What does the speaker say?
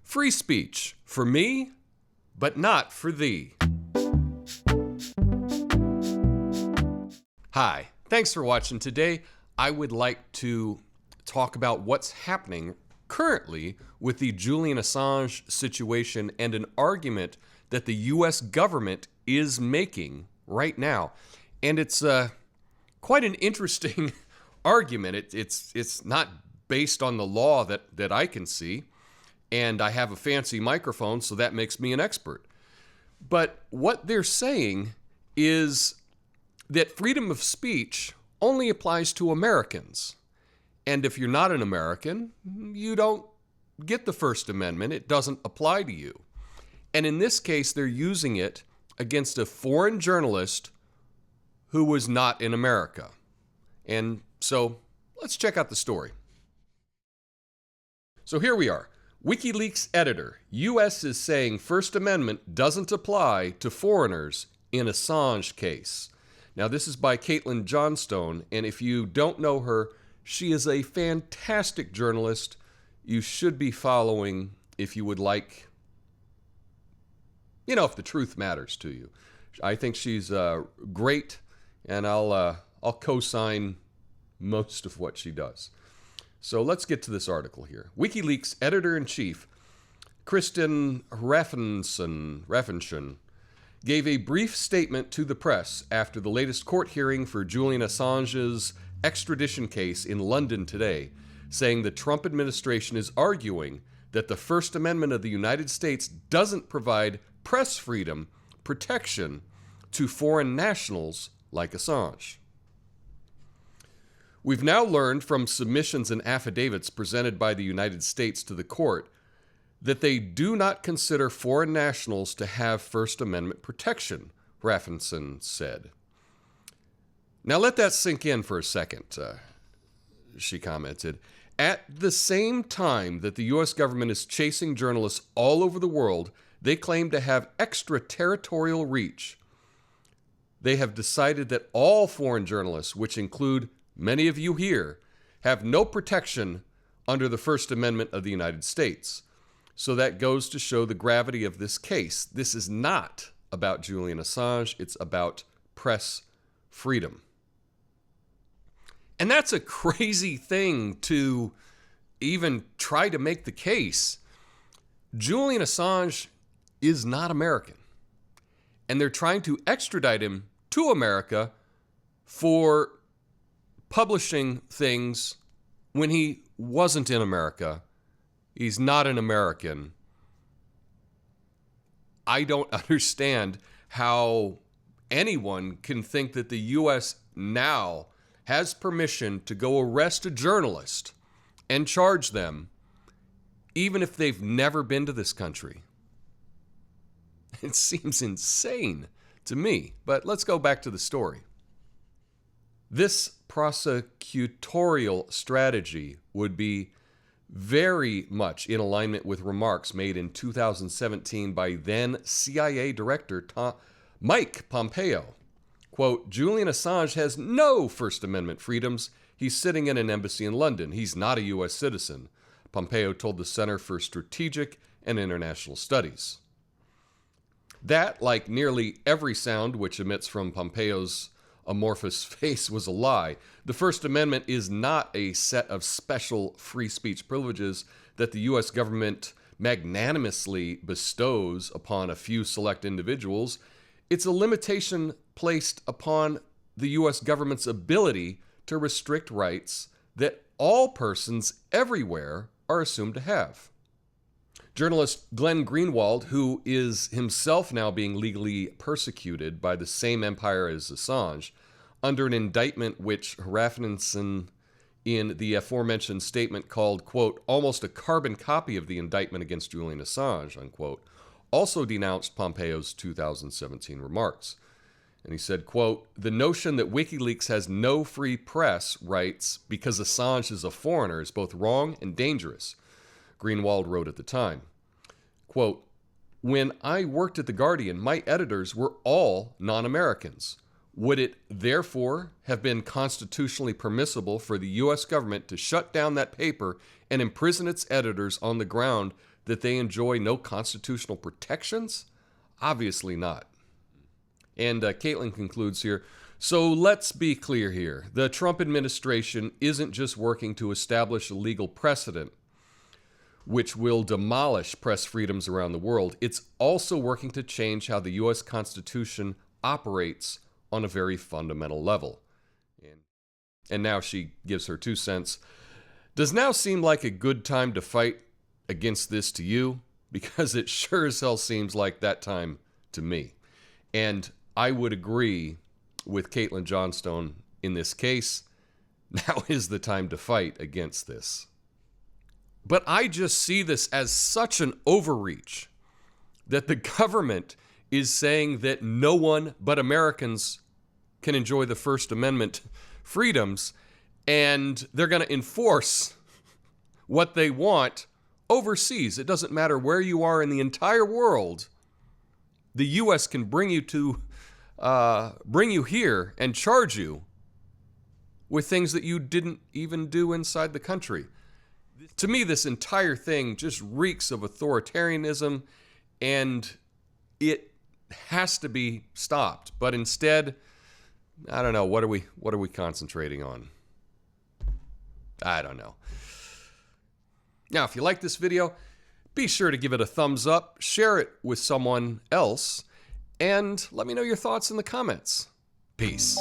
Free speech, for me, but not for thee. Hi, thanks for watching today. I would like to talk about what's happening currently with the Julian Assange situation and an argument that the U.S. government is making right now. And it's quite an interesting argument. It's not based on the law that I can see. And I have a fancy microphone, so that makes me an expert. But what they're saying is that freedom of speech only applies to Americans. And if you're not an American, you don't get the First Amendment. It doesn't apply to you. And in this case, they're using it against a foreign journalist who was not in America. And so let's check out the story. So here we are. WikiLeaks editor, U.S. is saying First Amendment doesn't apply to foreigners in Assange case. Now, this is by Caitlin Johnstone, and if you don't know her, she is a fantastic journalist you should be following if you would like, if the truth matters to you. I think she's great, and I'll co-sign most of what she does. So let's get to this article here. WikiLeaks editor-in-chief Kristinn Hrafnsson gave a brief statement to the press after the latest court hearing for Julian Assange's extradition case in London today, saying the Trump administration is arguing that the First Amendment of the United States doesn't provide press freedom protection to foreign nationals like Assange. We've now learned from submissions and affidavits presented by the United States to the court that they do not consider foreign nationals to have First Amendment protection, Hrafnsson said. Now let that sink in for a second, she commented. At the same time that the U.S. government is chasing journalists all over the world, they claim to have extraterritorial reach. They have decided that all foreign journalists, which include many of you here, have no protection under the First Amendment of the United States. So that goes to show the gravity of this case. This is not about Julian Assange. It's about press freedom. And that's a crazy thing to even try to make the case. Julian Assange is not American. And they're trying to extradite him to America for publishing things when he wasn't in America. He's not an American. I don't understand how anyone can think that the U.S. now has permission to go arrest a journalist and charge them, even if they've never been to this country. It seems insane to me, but let's go back to the story. This prosecutorial strategy would be very much in alignment with remarks made in 2017 by then CIA Director Mike Pompeo. Quote, Julian Assange has no First Amendment freedoms. He's sitting in an embassy in London. He's not a U.S. citizen, Pompeo told the Center for Strategic and International Studies. That, like nearly every sound which emits from Pompeo's amorphous face, was a lie. The First Amendment is not a set of special free speech privileges that the U.S. government magnanimously bestows upon a few select individuals. It's a limitation placed upon the U.S. government's ability to restrict rights that all persons everywhere are assumed to have. Journalist Glenn Greenwald, who is himself now being legally persecuted by the same empire as Assange, under an indictment which Hrafnsson in the aforementioned statement called, quote, almost a carbon copy of the indictment against Julian Assange, unquote, also denounced Pompeo's 2017 remarks. And he said, quote, the notion that WikiLeaks has no free press rights because Assange is a foreigner is both wrong and dangerous, Greenwald wrote at the time. Quote, when I worked at The Guardian, my editors were all non-Americans. Would it therefore have been constitutionally permissible for the U.S. government to shut down that paper and imprison its editors on the ground that they enjoy no constitutional protections? Obviously not. And Caitlin concludes here, so let's be clear here. The Trump administration isn't just working to establish a legal precedent which will demolish press freedoms around the world. It's also working to change how the U.S. Constitution operates on a very fundamental level. And now she gives her 2 cents. Does now seem like a good time to fight against this to you? Because it sure as hell seems like that time to me. And I would agree with Caitlin Johnstone in this case. Now is the time to fight against this. But I just see this as such an overreach that the government is saying that no one but Americans can enjoy the First Amendment freedoms, and they're going to enforce what they want overseas. It doesn't matter where you are in the entire world. The U.S. can bring you here and charge you with things that you didn't even do inside the country. To me, this entire thing just reeks of authoritarianism, and it has to be stopped. But instead, I don't know, what are we concentrating on? I don't know. Now, if you like this video, be sure to give it a thumbs up, share it with someone else, and let me know your thoughts in the comments. Peace.